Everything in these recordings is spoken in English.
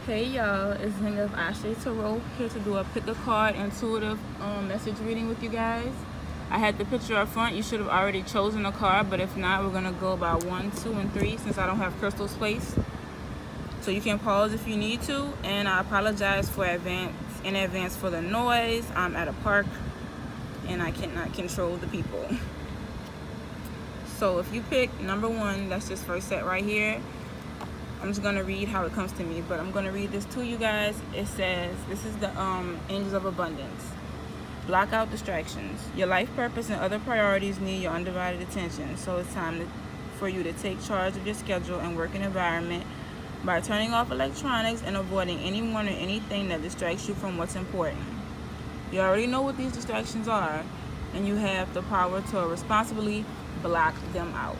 Hey y'all, it's Zing of Ashley Tarot here to do a pick a card intuitive message reading with you guys. I had the picture up front. You should have already chosen a card, but if not, we're gonna go about 1, 2, and 3 since I don't have crystals placed. So you can pause if you need to, and I apologize in advance for the noise. I'm at a park and I cannot control the people. So if you pick number 1, that's this first set right here. I'm just going to read how it comes to me, but I'm going to read this to you guys. It says, this is the Angels of Abundance. Block out distractions. Your life purpose and other priorities need your undivided attention, so it's time for you to take charge of your schedule and working environment by turning off electronics and avoiding anyone or anything that distracts you from what's important. You already know what these distractions are, and you have the power to responsibly block them out.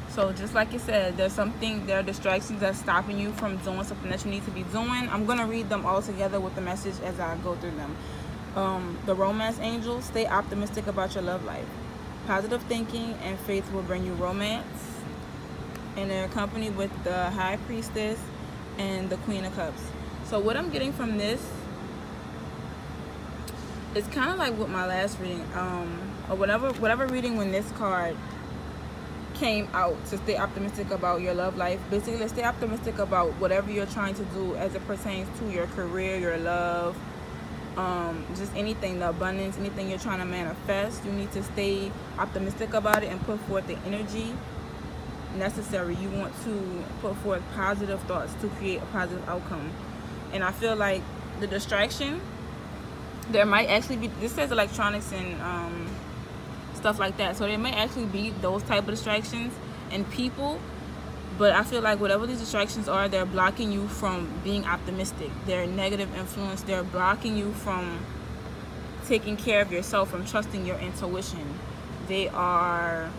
So just like it said, there are distractions that's stopping you from doing something that you need to be doing. I'm going to read them all together with the message as I go through them. The romance angels, stay optimistic about your love life. Positive thinking and faith will bring you romance. And they're accompanied with the high priestess and the queen of cups. So what I'm getting from this, it's kind of like with my last reading, or whatever reading when this card came out, to stay optimistic about your love life. Basically, stay optimistic about whatever you're trying to do as it pertains to your career, your love, just anything, the abundance, anything you're trying to manifest. You need to stay optimistic about it and put forth the energy necessary. You want to put forth positive thoughts to create a positive outcome. And I feel like the distraction, there might actually be, this says electronics and stuff like that, so there may actually be those type of distractions and people, but I feel like whatever these distractions are, they're blocking you from being optimistic. They're negative influence. They're blocking you from taking care of yourself, from trusting your intuition. They are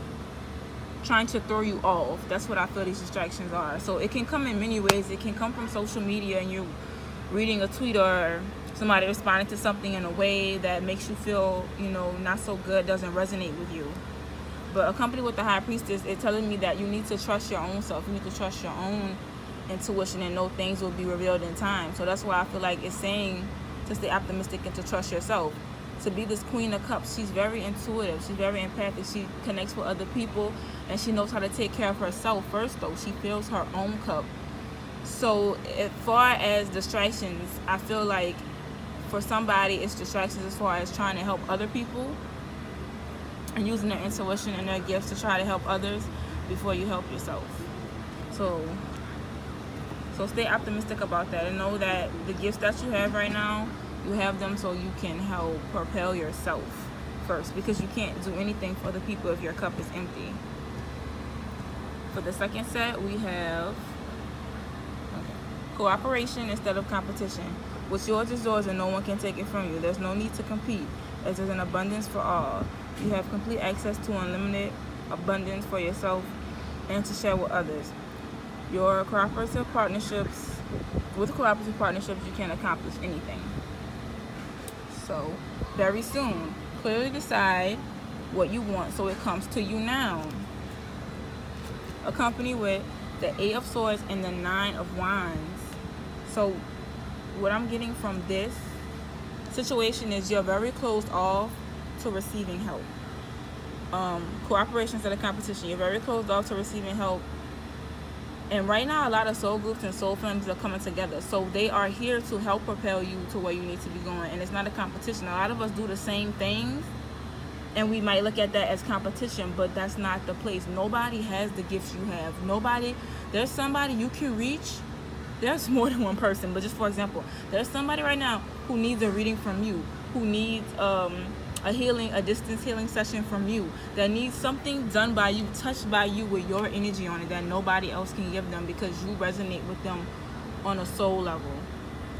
trying to throw you off. That's what I feel these distractions are. So it can come in many ways. It can come from social media and you're reading a tweet or somebody responding to something in a way that makes you feel, not so good, doesn't resonate with you. But accompanied with the high priestess, it's telling me that you need to trust your own self. You need to trust your own intuition and know things will be revealed in time. So that's why I feel like it's saying to stay optimistic and to trust yourself. To be this queen of cups, she's very intuitive. She's very empathic. She connects with other people and she knows how to take care of herself first, though. She fills her own cup. So as far as distractions, I feel like for somebody, it's distractions as far as trying to help other people and using their intuition and their gifts to try to help others before you help yourself. So stay optimistic about that and know that the gifts that you have right now, you have them so you can help propel yourself first, because you can't do anything for other people if your cup is empty. For the second set, we have cooperation instead of competition. What's yours is yours and no one can take it from you. There's no need to compete, as there's an abundance for all. You have complete access to unlimited abundance for yourself and to share with others. With cooperative partnerships, you can accomplish anything. So, very soon, clearly decide what you want so it comes to you now. Accompanied with the 8 of Swords and the 9 of Wands. So what I'm getting from this situation is you're very closed off to receiving help. Cooperation instead of competition. You're very closed off to receiving help. And right now, a lot of soul groups and soul families are coming together. So they are here to help propel you to where you need to be going. And it's not a competition. A lot of us do the same things, and we might look at that as competition, but that's not the place. Nobody has the gifts you have. There's somebody you can reach. There's more than one person, but just for example, there's somebody right now who needs a reading from you, who needs a distance healing session from you, that needs something done by you, touched by you with your energy on it that nobody else can give them, because you resonate with them on a soul level.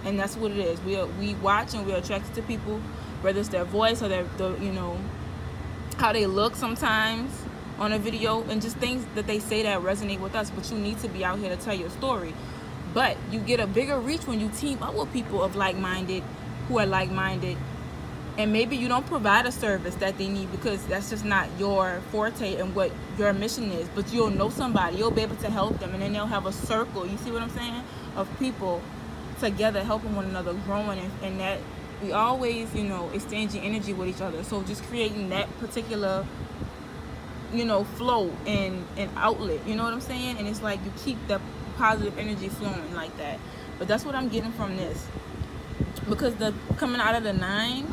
And that's what it is. We watch and we're attracted to people, whether it's their voice or how they look sometimes on a video, and just things that they say that resonate with us. But you need to be out here to tell your story. But you get a bigger reach when you team up with people who are like-minded, And maybe you don't provide a service that they need because that's just not your forte and what your mission is. But you'll know somebody, you'll be able to help them, and then they'll have a circle. You see what I'm saying? Of people together helping one another, growing, and that we always, exchanging energy with each other. So just creating that particular, flow and outlet. You know what I'm saying? And it's like you keep the positive energy flowing like that. But that's what I'm getting from this, because the coming out of the nine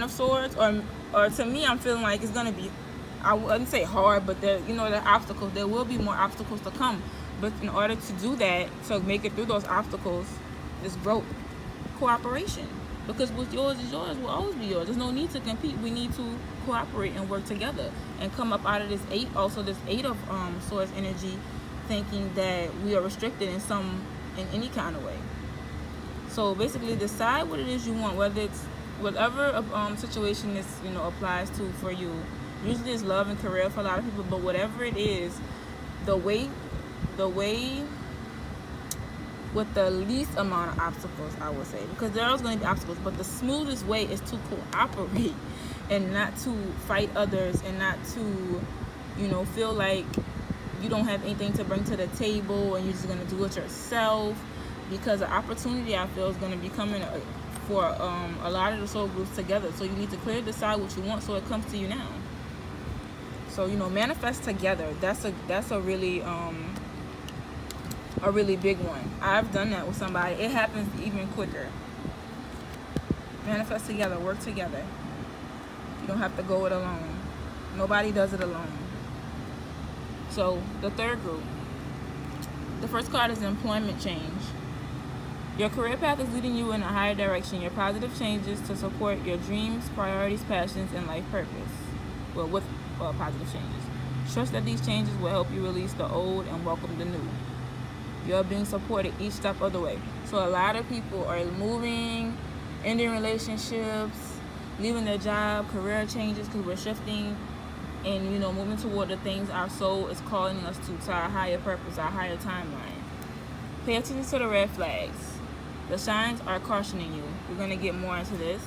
of swords, or to me, I'm feeling like it's gonna be, I wouldn't say hard, but the obstacles, there will be more obstacles to come. But in order to do that, to make it through those obstacles, is growth, cooperation. Because what's yours is yours, will always be yours. There's no need to compete. We need to cooperate and work together and come up out of this eight of swords energy, thinking that we are restricted in any kind of way. So basically, decide what it is you want, whether it's whatever situation this applies to for you. Usually it's love and career for a lot of people, but whatever it is, the way with the least amount of obstacles, I would say, because there are going to be obstacles, but the smoothest way is to cooperate and not to fight others, and not to feel like you don't have anything to bring to the table and you're just going to do it yourself. Because the opportunity, I feel, is going to be coming for a lot of the soul groups together. So you need to clearly decide what you want so it comes to you now. So manifest together. That's a really big one. I've done that with somebody. It happens even quicker. Manifest together. Work together. You don't have to go it alone. Nobody does it alone. So the third group. The first card is employment change. Your career path is leading you in a higher direction. Your positive changes to support your dreams, priorities, passions, and life purpose. With positive changes. Trust that these changes will help you release the old and welcome the new. You're being supported each step of the way. So a lot of people are moving, ending relationships, leaving their job, career changes, because we're shifting and moving toward the things our soul is calling us to our higher purpose, our higher timeline. Pay attention to the red flags. The signs are cautioning you. We're going to get more into this.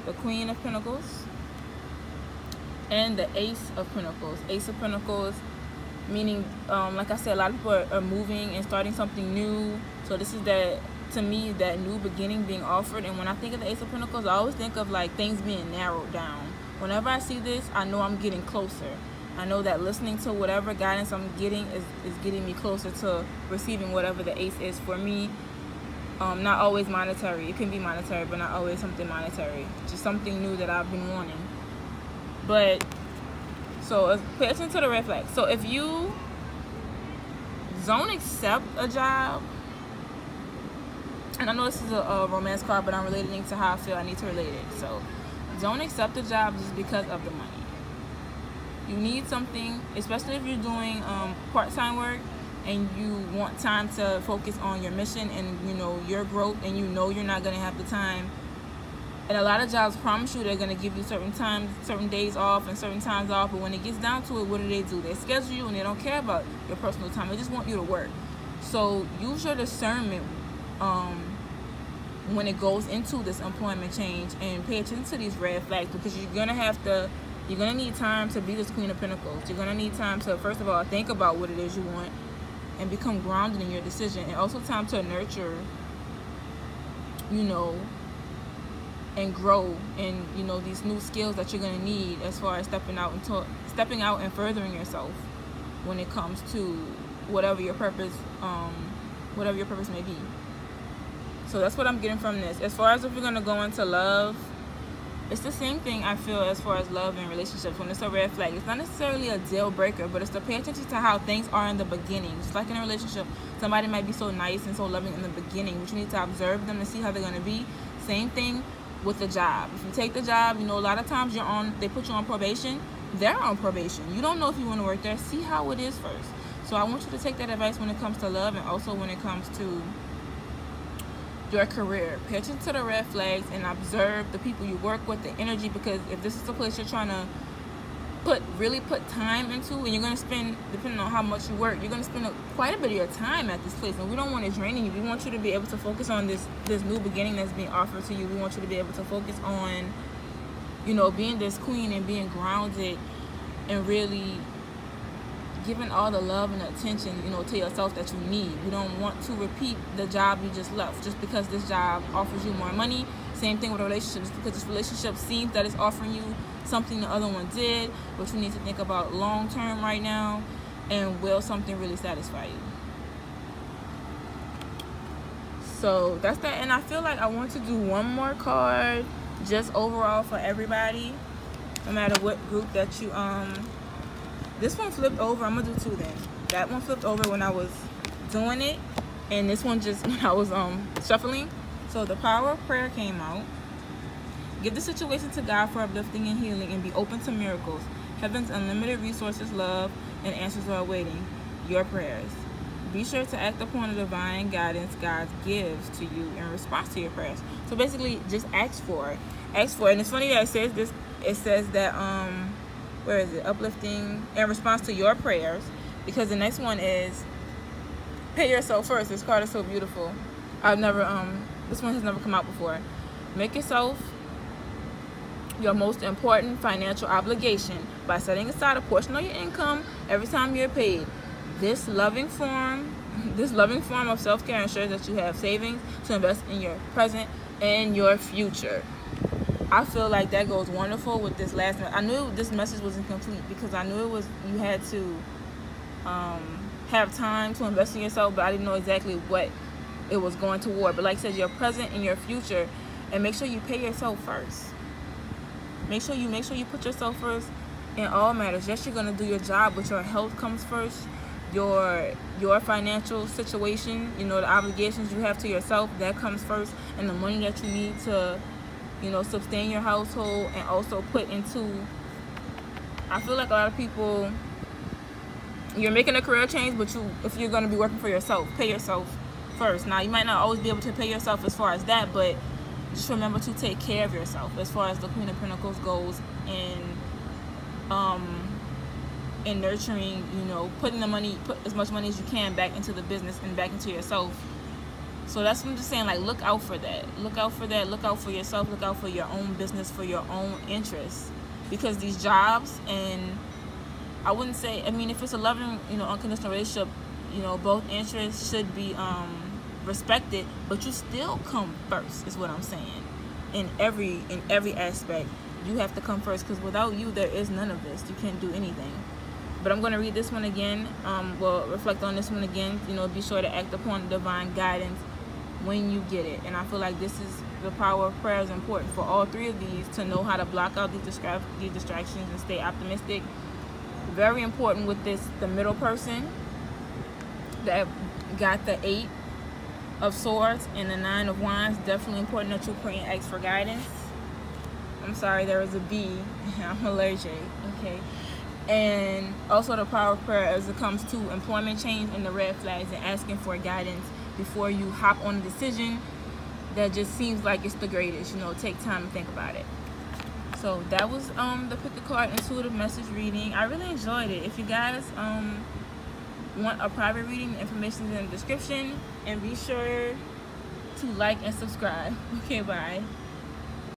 The Queen of Pentacles and the Ace of Pentacles. Ace of Pentacles, meaning, like I said, a lot of people are moving and starting something new. So this is to me, that new beginning being offered. And when I think of the Ace of Pentacles, I always think of like things being narrowed down. Whenever I see this, I know I'm getting closer. I know that listening to whatever guidance I'm getting is getting me closer to receiving whatever the Ace is for me. Not always monetary. It can be monetary, but not always something monetary. Just something new that I've been wanting. But, so pay attention to the red flags. So if you don't accept a job, and I know this is a romance card, but I'm relating to how I feel I need to relate it. So don't accept a job just because of the money. You need something, especially if you're doing part-time work and you want time to focus on your mission and your growth, and you're not going to have the time. And a lot of jobs promise you they're going to give you certain times, certain days off and certain times off, but when it gets down to it, what do? They schedule you and they don't care about your personal time. They just want you to work. So use your discernment when it goes into this employment change, and pay attention to these red flags, because you're going to need time to be this Queen of Pentacles. You're going to need time to, first of all, think about what it is you want and become grounded in your decision, and also time to nurture, and grow in, these new skills that you're going to need as far as stepping out and furthering yourself when it comes to whatever your purpose may be. So that's what I'm getting from this. As far as if you're going to go into love, it's the same thing I feel as far as love and relationships. When it's a red flag, it's not necessarily a deal breaker, but it's to pay attention to how things are in the beginning. Just like in a relationship, somebody might be so nice and so loving in the beginning, but you need to observe them to see how they're going to be. Same thing with the job. If you take the job, a lot of times they put you on probation. They're on probation. You don't know if you want to work there. See how it is first. So I want you to take that advice when it comes to love, and also when it comes to your career. Pay attention to the red flags and observe the people you work with, the energy, because if this is the place you're trying to really put time into, and you're going to spend, depending on how much you work, you're going to spend quite a bit of your time at this place, and we don't want to drain you. We want you to be able to focus on this new beginning that's being offered to you. We want you to be able to focus on, you know, being this queen and being grounded and really giving all the love and attention, you know, to yourself that you need. You don't want to repeat the job you just left just because this job offers you more money. Same thing with a relationship. Just because this relationship seems that it's offering you something the other one did, but you need to think about long term right now, and will something really satisfy you? So that's that. And I feel like I want to do one more card just overall for everybody, no matter what group that you this one flipped over. I'm gonna do two then. That one flipped over when I was doing it, and this one just when I was shuffling. So the power of prayer came out. Give the situation to God for uplifting and healing, and be open to miracles. Heaven's unlimited resources, love, and answers are awaiting your prayers. Be sure to act upon the divine guidance God gives to you in response to your prayers. So basically, just ask for it. Ask for it. And it's funny that it says this. It says that where is it? Uplifting in response to your prayers, because the next one is pay yourself first. This card is so beautiful. I've never this one has never come out before. Make yourself your most important financial obligation by setting aside a portion of your income every time you're paid. This loving form of self-care ensures that you have savings to invest in your present and your future. I feel like that goes wonderful with this last message. I knew this message was incomplete because I knew it was, you had to have time to invest in yourself, but I didn't know exactly what it was going toward. But like I said, your present and your future, and make sure you pay yourself first. Make sure you put yourself first in all matters. Yes, you're gonna do your job, but your health comes first. Your financial situation, you know, the obligations you have to yourself, that comes first, and the money that you need to, you know, sustain your household and also put into. I feel like a lot of people, you're making a career change, but if you're going to be working for yourself, pay yourself first. Now, you might not always be able to pay yourself as far as that, but just remember to take care of yourself as far as the Queen of Pentacles goes in nurturing, you know, put as much money as you can back into the business and back into yourself. So that's what I'm just saying, like, look out for that. Look out for that. Look out for yourself. Look out for your own business, for your own interests. Because these jobs, and I wouldn't say, I mean, if it's a loving, you know, unconditional relationship, you know, both interests should be respected, but you still come first, is what I'm saying. In every aspect, you have to come first, because without you, there is none of this. You can't do anything. But I'm going to read this one again. Reflect on this one again. You know, be sure to act upon divine guidance when you get it. And I feel like this is the power of prayer is important for all three of these, to know how to block out these distractions and stay optimistic. Very important with this, the middle person that got the 8 of Swords and the 9 of Wands. Definitely important that you pray and ask for guidance. I'm sorry, there was a B. I'm allergic. Okay. And also the power of prayer as it comes to employment change and the red flags, and asking for guidance before you hop on a decision that just seems like it's the greatest. You know, take time to think about it. So that was the Pick a Card intuitive message reading. I really enjoyed it. If you guys want a private reading, the information is in the description, and be sure to like and subscribe. Okay, bye.